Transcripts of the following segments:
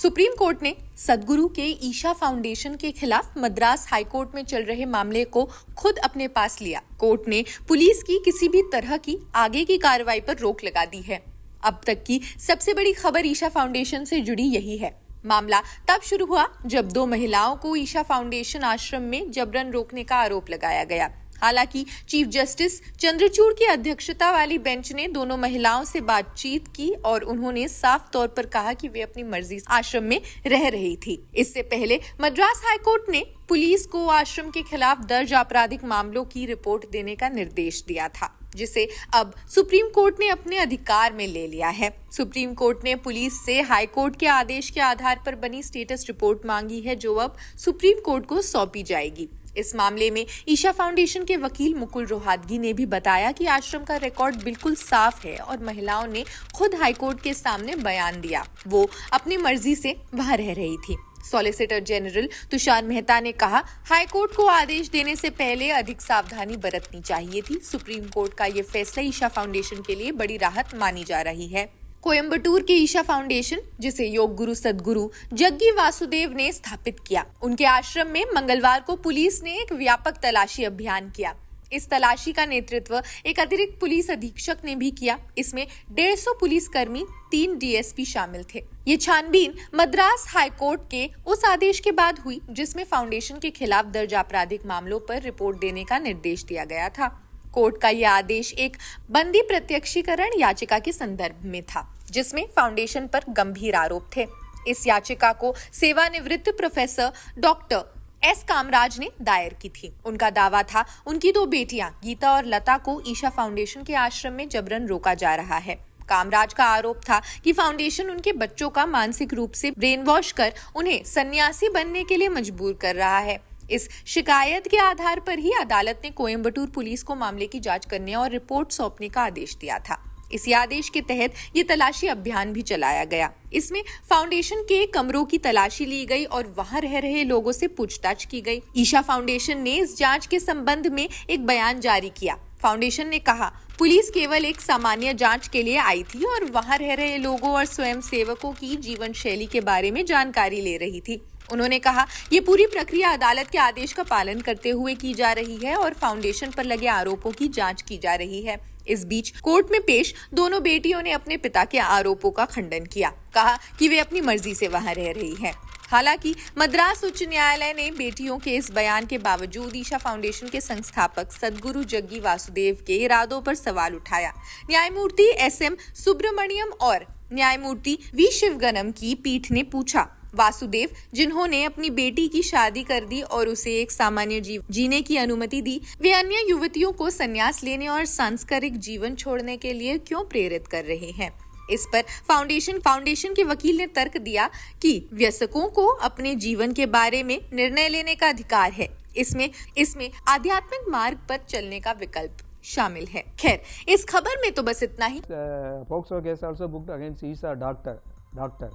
Supreme court ने सद्गुरु के Isha foundation के खिलाफ मद्रास हाईकोर्ट में चल रहे मामले को खुद अपने पास लिया। कोर्ट ने पुलिस की किसी भी तरह की आगे की कार्रवाई पर रोक लगा दी है। अब तक की सबसे बड़ी खबर ईशा फाउंडेशन से जुड़ी यही है। मामला तब शुरू हुआ जब 2 महिलाओं को ईशा फाउंडेशन आश्रम में जबरन रोकने का आरोप लगाया गया। हालांकि चीफ जस्टिस चंद्रचूड़ की अध्यक्षता वाली बेंच ने दोनों महिलाओं से बातचीत की और उन्होंने साफ तौर पर कहा कि वे अपनी मर्जी से आश्रम में रह रही थी। इससे पहले मद्रास हाईकोर्ट ने पुलिस को आश्रम के खिलाफ दर्ज आपराधिक मामलों की रिपोर्ट देने का निर्देश दिया था, जिसे अब सुप्रीम कोर्ट ने अपने अधिकार में ले लिया है। सुप्रीम कोर्ट ने पुलिस से हाईकोर्ट के आदेश के आधार पर बनी स्टेटस रिपोर्ट मांगी है, जो अब सुप्रीम कोर्ट को सौंपी जाएगी। इस मामले में ईशा फाउंडेशन के वकील मुकुल रोहतगी ने भी बताया कि आश्रम का रिकॉर्ड बिल्कुल साफ है और महिलाओं ने खुद हाईकोर्ट के सामने बयान दिया। वो अपनी मर्जी से वहां रह रही थी। सॉलिसिटर जनरल तुषार मेहता ने कहा, हाईकोर्ट को आदेश देने से पहले अधिक सावधानी बरतनी चाहिए थी। सुप्रीम कोर्ट का ये फैसला ईशा फाउंडेशन के लिए बड़ी राहत मानी जा रही है। कोयम्बटूर के ईशा फाउंडेशन, जिसे योग गुरु सद्गुरु जग्गी वासुदेव ने स्थापित किया, उनके आश्रम में मंगलवार को पुलिस ने एक व्यापक तलाशी अभियान किया। इस तलाशी का नेतृत्व एक अतिरिक्त पुलिस अधीक्षक ने भी किया। इसमें 150 पुलिसकर्मी, 3 डीएसपी शामिल थे। ये छानबीन मद्रास हाईकोर्ट के उस आदेश के बाद हुई जिसमें फाउंडेशन के खिलाफ दर्ज आपराधिक मामलों पर रिपोर्ट देने का निर्देश दिया गया था। कोर्ट का यह आदेश एक बंदी प्रत्यक्षीकरण याचिका के संदर्भ में था, जिसमें फाउंडेशन पर गंभीर आरोप थे। इस याचिका को सेवानिवृत्त प्रोफेसर डॉक्टर एस कामराज ने दायर की थी। उनका दावा था उनकी 2 बेटियां गीता और लता को ईशा फाउंडेशन के आश्रम में जबरन रोका जा रहा है। कामराज का आरोप था कि फाउंडेशन उनके बच्चों का मानसिक रूप से ब्रेन वॉश कर उन्हें सन्यासी बनने के लिए मजबूर कर रहा है। इस शिकायत के आधार पर ही अदालत ने कोयम्बटूर पुलिस को मामले की जांच करने और रिपोर्ट सौंपने का आदेश दिया था। इसी आदेश के तहत ये तलाशी अभियान भी चलाया गया। इसमें फाउंडेशन के कमरों की तलाशी ली गई और वहां रह रहे लोगों से पूछताछ की गई। ईशा फाउंडेशन ने इस जांच के संबंध में एक बयान जारी किया। फाउंडेशन ने कहा, पुलिस केवल एक सामान्य जांच के लिए आई थी और वहां रह रहे लोगों और स्वयं सेवकों की जीवन शैली के बारे में जानकारी ले रही थी। उन्होंने कहा, ये पूरी प्रक्रिया अदालत के आदेश का पालन करते हुए की जा रही है और फाउंडेशन पर लगे आरोपों की जांच की जा रही है। इस बीच कोर्ट में पेश दोनों बेटियों ने अपने पिता के आरोपों का खंडन किया। कहा कि वे अपनी मर्जी से वहां रह रही हैं। हालांकि मद्रास उच्च न्यायालय ने बेटियों के इस बयान के बावजूद ईशा फाउंडेशन के संस्थापक सद्गुरु जग्गी वासुदेव के इरादों पर सवाल उठाया। न्यायमूर्ति एसएम सुब्रमण्यम और न्यायमूर्ति वी शिवगनम की पीठ ने पूछा, वासुदेव, जिन्होंने अपनी बेटी की शादी कर दी और उसे एक सामान्य जीने की अनुमति दी, वे अन्य युवतियों को संन्यास लेने और सांस्कृतिक जीवन छोड़ने के लिए क्यों प्रेरित कर रहे हैं? इस पर फाउंडेशन के वकील ने तर्क दिया कि वयस्कों को अपने जीवन के बारे में निर्णय लेने का अधिकार है। इसमें आध्यात्मिक मार्ग पर चलने का विकल्प शामिल है। खैर, इस खबर में तो बस इतना ही। POCSO case also booked against Isha doctor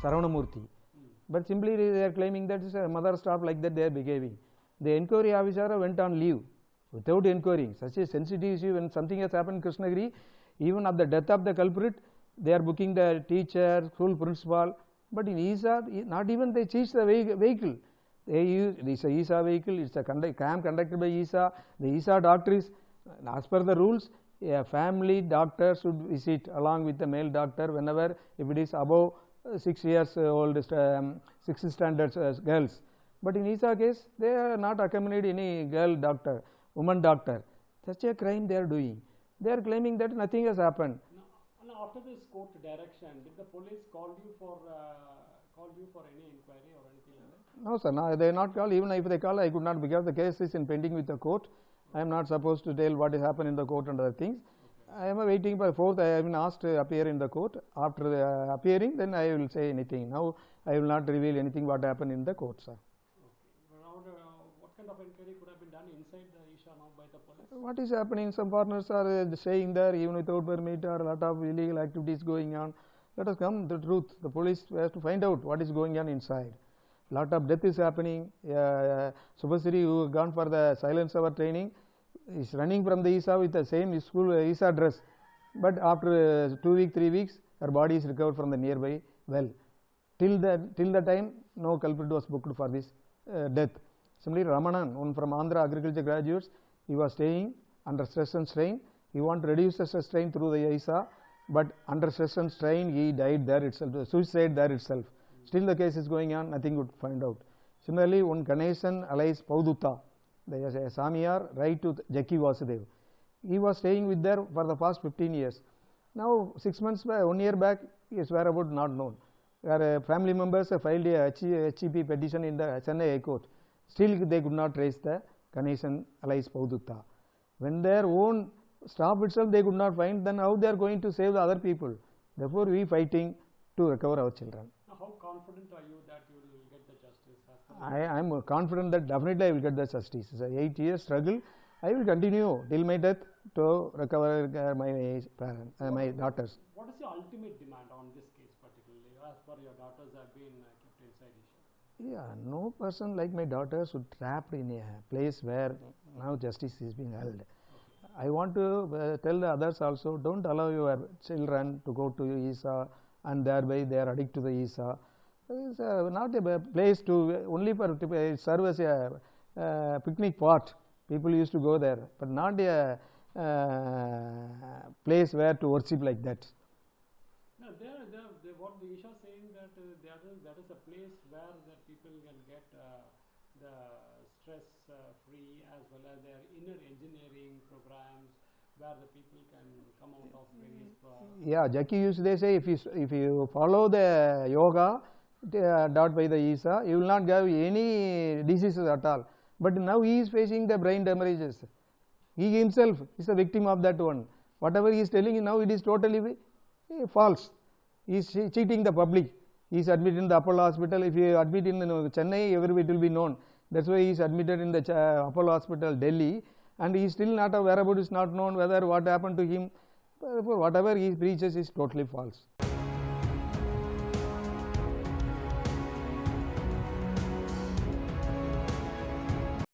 Saravamurthy. But simply they are claiming that mother staff like that they are behaving. The inquiry officer went on leave without inquiring. Such a sensitive issue, when something has happened in Krishnagiri, even at the death of the culprit, they are booking the teacher, school principal. But in Isa, not even they change the vehicle. They use this Isa vehicle. It's a camp conducted by Isa. The Isa doctor is, as per the rules, a family doctor should visit along with the male doctor whenever, if it is above 6 years old, 6th standard girls. But in Isa case, they are not accompanied any girl doctor, woman doctor. Such a crime they are doing. They are claiming that nothing has happened. Now, after this court direction, did the police call you for any inquiry or anything like that? No, sir. No, they are not called. Even if they call, I could not, because the case is in pending with the court. I am not supposed to tell what has happened in the court and other things. I am waiting for 4th. I have been asked to appear in the court. After appearing, then I will say anything. Now I will not reveal anything what happened in the court, sir. Okay. Around what kind of inquiry could have been done inside the Isha now by the police? What is happening? Some foreigners are staying there even without permit, or a lot of illegal activities going on. Let us come to the truth. The police has to find out what is going on inside. Lot of death is happening. Subhasri, who gone for the silence hour training, is running from the Isa with the same school Isa dress, but after 2 weeks, 3 weeks, her body is recovered from the nearby well. till the time no culprit was booked for this death. Similarly, Ramanan, one from Andhra agriculture graduates, he was staying under stress and strain. He wanted to reduce the stress strain through the ISA, but under stress and strain he died there itself, suicide there itself. Still the case is going on, nothing would find out. Similarly, one Ganesan alias Paudutta, the Samiyar, right to Jackie Vasudev. He was staying with there for the past 15 years. Now 6 months back, 1 year back, his whereabouts not known. Their family members filed a HEP petition in the Chennai High Court. Still they could not trace the Ganesan alias Paudutta. When their own staff itself they could not find, then how they are going to save the other people? Therefore, we fighting to recover our children. Now, how confident are you that you will get the justice? I am confident that definitely I will get the justice. It's an 8 year struggle. I will continue till my death to recover my daughters. What is your ultimate demand on this case particularly, as per your daughters have been kept inside Isha? Yeah, no person like my daughter should trapped in a place where now justice is being held. I want to tell the others also, don't allow your children to go to ISA and thereby they are addicted to the ISA. It's not a place to only for to serve as a picnic spot. People used to go there, but not a place where to worship like that. No, what the Isha saying that that is a place where the people can get the stress free, as well as their inner engineering programs where the people can come out of various Yeah, Jackie used they say if you follow the yoga taught by the ISA, you will not have any diseases at all. But now he is facing the brain hemorrhages. He himself is a victim of that one. Whatever he is telling now, it is totally false. He is cheating the public. He is admitted in the Apollo hospital. If you admit in Chennai, everywhere it will be known. That's why he is admitted in the Apollo hospital, Delhi, and he is still not a whereabouts is not known, whether what happened to him. Whatever he preaches is totally false.